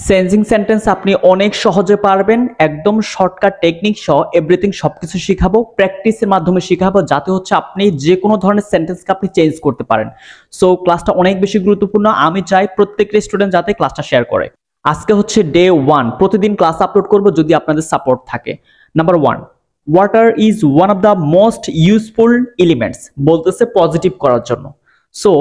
Changing sentence আপনি অনেক সহজে পারবেন, একদম শর্টকাট টেকনিক সহ এভরিথিং সবকিছু শিখাবো, প্র্যাকটিসের মাধ্যমে শিখাবো, যাতে হচ্ছে আপনি যে কোনো ধরনের সেন্টেন্সকে আপনি চেঞ্জ করতে পারেন। সো ক্লাসটা অনেক বেশি গুরুত্বপূর্ণ, আমি চাই প্রত্যেকটা স্টুডেন্ট যাতে ক্লাসটা শেয়ার করে। আজকে হচ্ছে ডে 1, প্রতিদিন ক্লাস আপলোড করব যদি আপনাদের সাপোর্ট থাকে। Number 1, water is one of the most useful elements, বলতেছে পজিটিভ করার জন্য। সো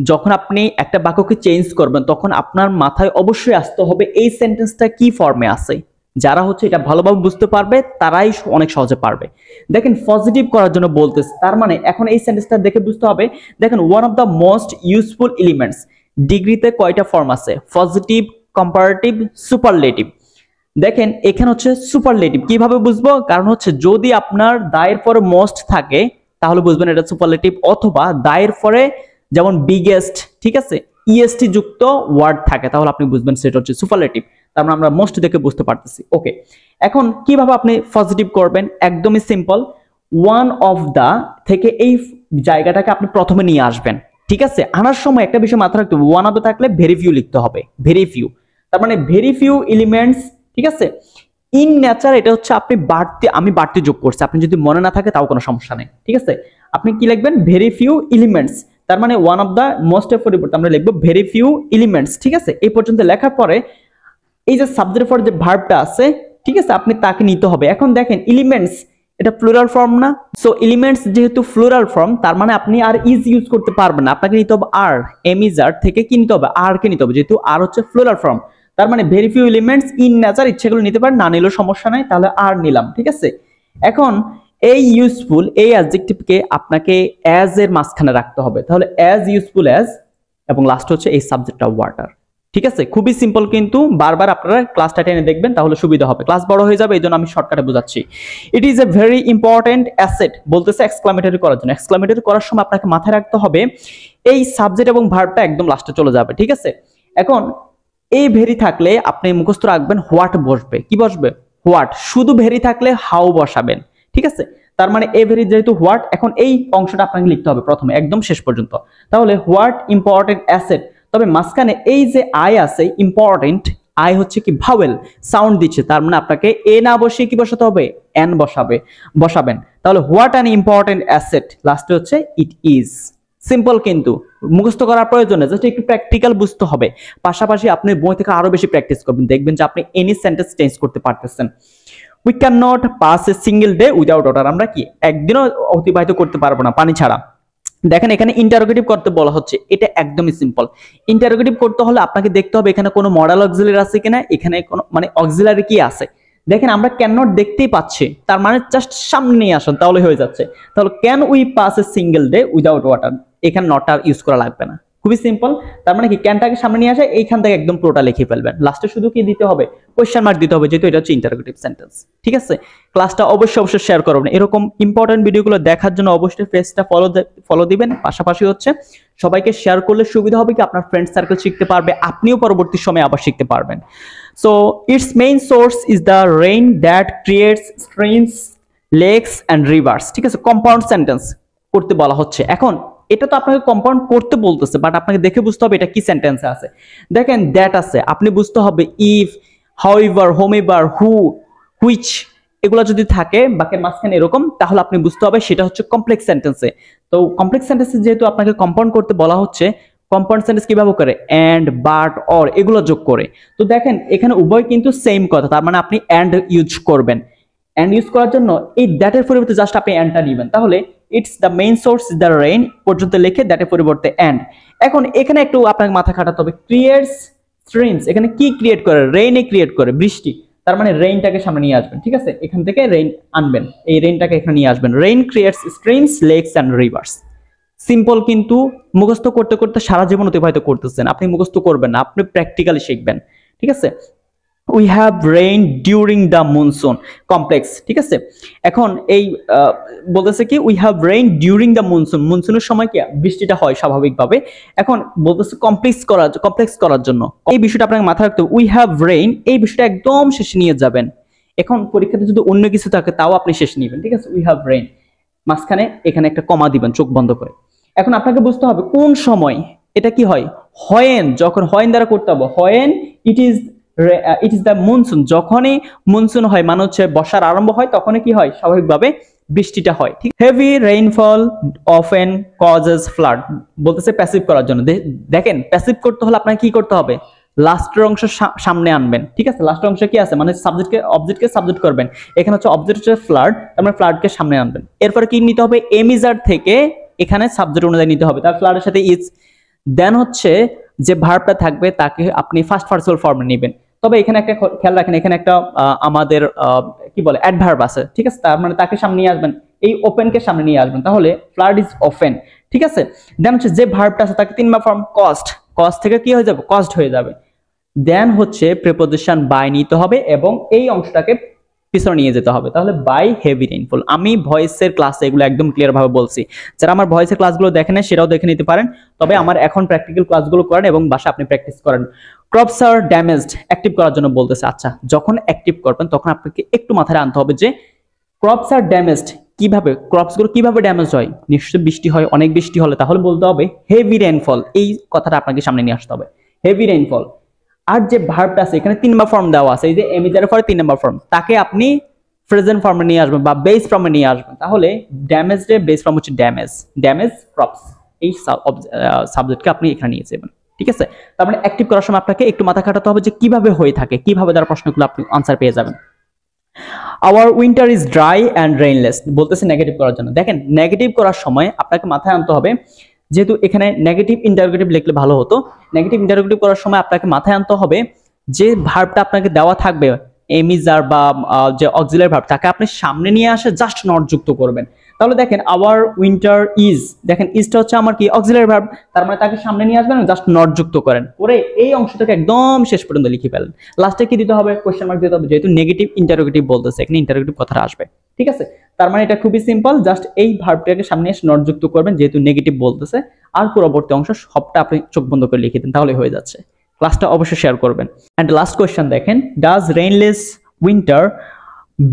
যখন আপনি একটা বাক্যকে চেঞ্জ করবেন তখন আপনার মাথায় অবশ্যই আসতে হবে এই সেন্টেন্সটা কি ফর্মে আছে। যারা হচ্ছে এটা ভালোভাবে বুঝতে পারবে তারাই অনেক সহজে পারবে। দেখেন পজিটিভ করার জন্য বলতেছে, তার মানে এখন এই সেন্টেন্সটা দেখে বুঝতে হবে। দেখেন one of the most useful elements, ডিগ্রিতে কয়টা ফর্ম আছে? Positive, comparative, superlative. দেখেন এখানে হচ্ছে সুপারলেটিভ। কিভাবে বুঝবো? কারণ হচ্ছে যদি আপনার দায়ের পরে মোস্ট থাকে তাহলে বুঝবেন এটা সুপারলেটিভ, অথবা দায়ের পরে যেমন বিগেস্ট, ঠিক আছে, ইএসটি যুক্ত ওয়ার্ড থাকে তাহলে আপনি বুঝবেন সেটা হচ্ছে সুপারলেটিভ। তার মানে আমরা মোস্ট দেখে বুঝতে পারতেছি। ওকে, এখন কিভাবে আপনি পজিটিভ করবেন? একদমই সিম্পল। ওয়ান অফ দা থেকে এই জায়গাটাকে আপনি প্রথমে নিয়ে আসবেন, ঠিক আছে। আনার সময় একটা বিষয় মাথায় রাখতে হবে, ওয়ান অফ দা থাকলে ভেরি ফিউ লিখতে হবে, ভেরি ফিউ। তার মানে ভেরি ফিউ এলিমেন্টস, ঠিক আছে। ইন নেচার এটা হচ্ছে আপনি বাড়তি, আমি বাড়তি যোগ করছি, আপনি যদি মনে না থাকে তাও কোনো সমস্যা নেই, ঠিক আছে। আপনি কি লিখবেন? ভেরি ফিউ এলিমেন্টস, তার মানে ওয়ান অফ দা মোস্ট পরিবর্তে আমরা লিখবো ভেরি ফিউ এলিমেন্টস, ঠিক আছে। এই পর্যন্ত লেখার পরে এই যে সাবজেক্টের পরে যে ভার্বটা আছে, ঠিক আছে, আপনি তাকে নিতে হবে। এখন দেখেন এলিমেন্টস এটা প্লুরাল ফর্ম না? সো এলিমেন্টস যেহেতু প্লুরাল ফর্ম তার মানে আপনি আর ইজ ইউজ করতে পারবেন না, আপনাকে নিতে হবে আর, এম ইজ আর থেকে কি নিতে হবে? আর কে নিতে হবে, যেহেতু আর হচ্ছে প্লুরাল ফর্ম। তার মানে very few elements in nature, ইচ্ছেগুলো নিতে পারেন, না নিলেও সমস্যা নাই, তাহলে আর নিলাম, ঠিক আছে। এখন এই ইউজফুল এই অ্যাডজেক্টিভকে আপনাকে অ্যাজ এর মাঝখানে রাখতে হবে, তাহলে অ্যাজ ইউজফুল অ্যাজ, এবং লাস্ট হচ্ছে এই সাবজেক্টটা ওয়াটার, ঠিক আছে। খুবই সিম্পল, কিন্তু বারবার আপনারা ক্লাসটা টেনে দেখবেন তাহলে সুবিধা হবে, ক্লাস বড় হয়ে যাবে, এই জন্য আমি শর্টকাটে বোঝাচ্ছি। It is a very important asset, বলতেছে এক্সক্লামেটরি করার জন্য। এক্সক্লামেটরি করার সময় আপনাকে মাথায় রাখতে হবে এই সাবজেক্ট এবং ভার্বটা একদম লাস্টে চলে যাবে, ঠিক আছে। এখন এই ভেরি থাকলে আপনি মুখস্থ রাখবেন হোয়াট বসবে, কি বসবে? হোয়াট। শুধু ভেরি থাকলে হাউ বসাবেন, ঠিক আছে। তার মানে এ ভেরি যেহেতু হোয়াট, এখন এই অংশটা আপনাকে লিখতে হবে প্রথমে একদম শেষ পর্যন্ত। তাহলে হোয়াট ইম্পর্টেন্ট অ্যাসেট, তবে মাঝখানে এই যে আই আছে ইম্পর্টেন্ট, আই হচ্ছে কি ভাওয়েল, সাউন্ড দিচ্ছে, তার মানে আপনাকে এ না বসিয়ে কি বসাতে হবে? এন বসাবেন। তাহলে হোয়াট অ্যান ইম্পর্টেন্ট অ্যাসেট, লাস্টে হচ্ছে ইট ইজ। সিম্পল, কিন্তু মুখস্থ করার প্রয়োজন নেই, জাস্ট একটু প্র্যাকটিক্যাল বুঝতে হবে। পাশাপাশি আপনি বই থেকে আরো বেশি প্র্যাকটিস করবেন, দেখবেন যে আপনি এনি সেন্টেন্স চেঞ্জ করতে পারতেছেন। We can not pass a single day without water, আমরা কি একদিনও অতিবাহিত করতে পারবো না পানি ছাড়া। দেখেন এখানে ইন্টারোগেটিভ করতে বলা হচ্ছে, এটা একদমই সিম্পল। ইন্টারোগেটিভ করতে হলে আপনাকে দেখতে হবে এখানে কোনো মডাল অক্সিলারি আছে কিনা, এখানে কোনো মানে অক্সিলারি কি আছে। দেখেন আমরা ক্যান নট দেখতেই পাচ্ছি, তার মানে জাস্ট সামনে নিয়ে আসুন তাহলে হয়ে যাচ্ছে। তাহলে can we pass a single day without water, এখানে নটটা ইউজ করা লাগবে না, খুবই সিম্পল। তার মানে কি ক্যানটাকে সামনে নিয়ে আসে, এইখান থেকে একদম পুরোটা লিখে ফেলবেন, লাস্টে শুধু কি দিতে হবে? কোয়েশ্চেন মার্ক দিতে হবে, যেহেতু এটা হচ্ছে ইন্টারোগেটিভ সেন্টেন্স, ঠিক আছে। ক্লাসটা অবশ্যই শেয়ার করবেন। এরকম ইম্পর্টেন্ট ভিডিওগুলো দেখার জন্য অবশ্যই পেজটা ফলো দিবেন। পাশাপাশি হচ্ছে সবাইকে শেয়ার করলে সুবিধা হবে কি আপনার ফ্রেন্ড সার্কেল শিখতে পারবে, আপনিও পরবর্তী সময়ে আবার শিখতে পারবেন। So it's main source is the rain that creates streams, lakes and rivers, ঠিক আছে। কম্পাউন্ড সেন্টেন্স করতে বলা হচ্ছে। এখন এটা তো আপনাকে কম্পাউন্ড করতে বলতেছে, বাট আপনাকে দেখে বুঝতে হবে এটা কি সেন্টেন্সে আছে। দেখেন দ্যাট আছে, আপনি বুঝতে হবে ইফ, হাউএভার, হোমএভার, হু, হুইচ, এগুলো যদি থাকে বাক্যের মাঝখানে এরকম, তাহলে আপনি বুঝতে হবে সেটা হচ্ছে কমপ্লেক্স সেন্টেন্সে। তো কমপ্লেক্স সেন্টেন্সে যেহেতু আপনাকে কম্পাউন্ড করতে বলা হচ্ছে, কম্পাউন্ড সেন্টেন্স কিভাবে করে? এন্ড, বাট, অর এগুলো যোগ করে। তো দেখেন এখানে উভয় কিন্তু সেম কথা, তার মানে আপনি এন্ড ইউজ করবেন। এন্ড ইউজ করার জন্য এই দ্যাটের পরিবর্তে জাস্ট আপনি এন্ডটা নেবেন, তাহলে it's the main source is the rain পর্যন্ত লিখে দ্যাটের পরিবর্তে এন্ড। এখন এখানে একটু আপনাকে মাথা খাটাতে হবে, ক্রিয়েটস স্ট্রিমস, এখানে কি ক্রিয়েট করে? রেইনে ক্রিয়েট করে, বৃষ্টি। তার মানে রেইনটাকে সামনে নিয়ে আসবেন, ঠিক আছে, এখান থেকে রেইন আনবেন, এই রেইনটাকে এখানে নিয়ে আসবেন। Rain creates streams, lakes and rivers. Simple, কিন্তু মুখস্থ করতে করতে সারা জীবন অতিবাহিত করতেছেন, আপনি মুখস্থ করবেন না, আপনি প্র্যাকটিক্যালি শিখবেন, ঠিক আছে। We have rain during the monsoon, complex, ঠিক আছে। এখন এই বলতেছে কি we have rain during the monsoon, মনসুনের সময় কি বৃষ্টিটা হয় স্বাভাবিকভাবে। এখন বলতেছে কমপ্লেক্স করার জন্য এই বিষয়টা আপনাকে মাথায় রাখতে হবে। উই হ্যাভ রেইন, এই বিষয়টা একদম শেষে নিয়ে যাবেন। এখন পরীক্ষাতে যদি অন্য কিছু থাকে তাও আপনি শেষে নেবেন, ঠিক আছে। উই হ্যাভ রেইন, মাঝখানে এখানে একটা কমা দিবেন চোখ বন্ধ করে। এখন আপনাকে বুঝতে হবে কোন সময় এটা কি হয়। হোয়েন, যখন হোয়েন দ্বারা করতে হবে, when it is it is the monsoon, যখনই মনসুন হয় মানে হচ্ছে বর্ষার আরম্ভ হয় তখনই কি হয়, স্বাভাবিকভাবে বৃষ্টিটা হয়। ঠিক, heavy rainfall often causes flood, বলতেছে প্যাসিভ করার জন্য। দেখেন প্যাসিভ করতে হলে আপনাকে কি করতে হবে, লাস্টের অংশ সামনে আনবেন। ঠিক আছে, লাস্টের অংশে কি আছে, মানে সাবজেক্টকে অবজেক্টকে সাবজেক্ট করবেন। এখানে হচ্ছে অবজেক্ট হচ্ছে ফ্লাড, তার মানে ফ্লাডকে সামনে আনবেন। এরপরে কি নিতে হবে, এমিজার থেকে এখানে সাবজেক্ট অনুযায়ী নিতে হবে, তার ফ্লাডের সাথে ইজ। দেন হচ্ছে যে ভার্বটা থাকবে তাকে আপনি ফার্স্ট পার্সন ফর্মে নেবেন। তবে এখানে একটা খেয়াল রাখেন, এখানে একটা আমাদের কি বলে অ্যাডভার্ব আছে। ঠিক আছে, তার মানে তাকে সামনে নিয়ে আসবেন, এই ওপেনকে সামনে নিয়ে আসবেন, তাহলে ফ্লাড ইজ ওপেন। ঠিক আছে, দেন হচ্ছে যে ভার্বটা আছে তাকে 3 বার ফর্ম কস্ট, কস্ট থেকে কি হয়ে যাবে, কস্ট হয়ে যাবে। দেন হচ্ছে প্রিপোজিশন বাই নিতে হবে এবং এই অংশটাকে পিছনে নিয়ে যেতে হবে, তাহলে বাই হেভি রেইনফল। আমি ভয়েসের ক্লাসে এগুলো একদম ক্লিয়ার ভাবে বলছি, যারা আমার ভয়েসের ক্লাসগুলো দেখেন সেটাও দেখে নিতে পারেন। তবে আমার এখন প্র্যাকটিক্যাল ক্লাসগুলো করেন এবং বাসা আপনি প্র্যাকটিস করেন। ক্রপস আর ড্যামেজড, অ্যাক্টিভ করার জন্য বলতেছে। আচ্ছা, যখন অ্যাক্টিভ করবেন তখন আপনাকে একটু মাথায় আনতে হবে যে ক্রপস আর ড্যামেজড কিভাবে, ক্রপস গুলো কিভাবে ড্যামেজ হয়, নিশ্চয়ই বৃষ্টি হয়, অনেক বৃষ্টি হলে, তাহলে বলতে হবে হেভি রেইনফল, এই কথাটা আপনাকে সামনে নিয়ে আসতে হবে, হেভি রেইনফল। আর যে ভার্বটা আছে এখানে 3 নম্বর ফর্ম দেওয়া আছে, এই যে এমিজারের পরে 3 নম্বর ফর্ম, তাকে আপনি প্রেজেন্ট ফর্মে নিয়ে আসবেন বা বেস ফর্মে নিয়ে আসবেন, তাহলে ড্যামেজ এর বেস ফর্ম হচ্ছে ড্যামেজ, ড্যামেজ ক্রপস, এই সাবজেক্টকে আপনি এখানে নিয়ে যাবেন। ঠিক আছে, তার মানে অ্যাক্টিভ করার সময় আপনাকে একটু মাথা খাটাতে হবে যে কিভাবে হয়ে থাকে, কিভাবে তার প্রশ্নগুলো আপনি আনসার পেয়ে যাবেন। Our winter is dry and rainless, বলতেছে নেগেটিভ করার জন্য। দেখেন নেগেটিভ করার সময় আপনাকে মাথায় আনতে হবে, যেহেতু এখানে নেগেটিভ ইন্টারোগেটিভ লিখলে ভালো হতো, নেগেটিভ ইন্টারোগেটিভ করার সময় আপনাকে মাথায় আনতে হবে যে ভার্বটা আপনাকে দেওয়া থাকবে এমিজার বা যে অক্সিলারি ভার্ব, তাকে আপনি সামনে নিয়ে আসে জাস্ট নট যুক্ত করবেন। তাহলে দেখেন আওয়ার উইন্টার ইজ, দেখেন ইজটা হচ্ছে আমার কি অক্সিলারি ভার্ব, তার মানে তাকে সামনে নিয়ে আসবেন, জাস্ট নট যুক্ত করেন, করে এই অংশটাকে একদম শেষ পর্যন্ত লিখে ফেলেন। লাস্টে কি দিতে হবে, কোশ্চেন মার্ক দিতে হবে, যেহেতু নেগেটিভ ইন্টারোগেটিভ বলতেছে, এখানে ইন্টারোগেটিভ কথাটা আসবে। ঠিক আছে, তার মানে এটা খুবই সিম্পল, জাস্ট এই ভার্বটাকে সামনে এসে নট যুক্ত করবেন, যেহেতু নেগেটিভ বলতেছে, আর পরবর্তী অংশ সবটা আপনি চোখ বন্ধ করে লিখে দেন, তাহলে হয়ে যাচ্ছে। ক্লাসটা অবশ্যই শেয়ার করবেন। এন্ড লাস্ট কোশ্চেন দেখেন, does rainless winter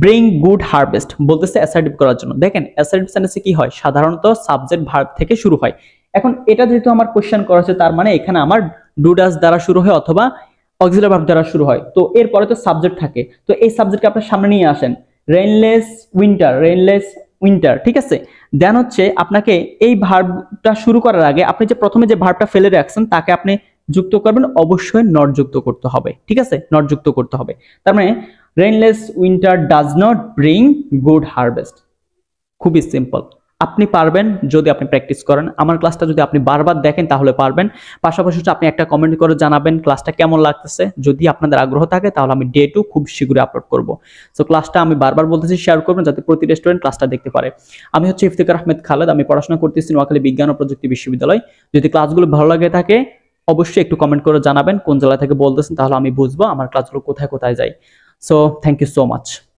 bring good harvest, বলতেছে অ্যাসার্টিভ করার জন্য। দেখেন অ্যাসার্টিভ সেন্টেন্সে কি হয়, সাধারণত সাবজেক্ট ভার্ব থেকে শুরু হয়। এখন এটা যেহেতু আমার কোশ্চেন করা হচ্ছে, তার মানে এখানে আমার ডু ডাজ দ্বারা শুরু হয় অথবা অক্সিলারি ভার্ব দ্বারা শুরু হয়, তো এরপরে তো সাবজেক্ট থাকে, তো এই সাবজেক্টকে আপনার সামনে নিয়ে আসেন, রেইনলেস উইন্টার, রেইনলেস উইন্টার। ঠিক আছে, দেন হচ্ছে আপনাকে এই ভার্বটা শুরু করার আগে আপনি যে প্রথমে যে ভার্বটা ফেলে রাখছেন তাকে আপনি যুক্ত করবেন, অবশ্যই নট যুক্ত করতে হবে। ঠিক আছে, নট যুক্ত করতে হবে, তার মানে rainless winter does not bring good harvest. খুবই সিম্পল, আপনি পারবেন যদি আপনি প্র্যাকটিস করেন। আমার ক্লাসটা যদি আপনি বারবার দেখেন তাহলে পারবেন। পাশাপাশি আপনি একটা কমেন্ট করে জানাবেন ক্লাসটা কেমন লাগতেছে, যদি আপনাদের আগ্রহ থাকে তাহলে আমি ডে 2 খুব শীঘ্রই আপলোড করব। সো ক্লাসটা আমি বারবার বলতেছি শেয়ার করবেন যাতে প্রতি স্টুডেন্ট ক্লাসটা দেখতে পারে। আমি হচ্ছে ইফতিকার আহমেদ খালেদ, আমি পড়াশোনা করতেছি নোয়াখালী বিজ্ঞান ও প্রযুক্তি বিশ্ববিদ্যালয়। যদি ক্লাসগুলো ভালো লাগে থাকে অবশ্যই একটু কমেন্ট করে জানাবেন কোন জেলা থেকে বলতেছেন, তাহলে আমি বুঝবো আমার ক্লাসগুলো কোথায় কোথায় যায়। So thank you so much.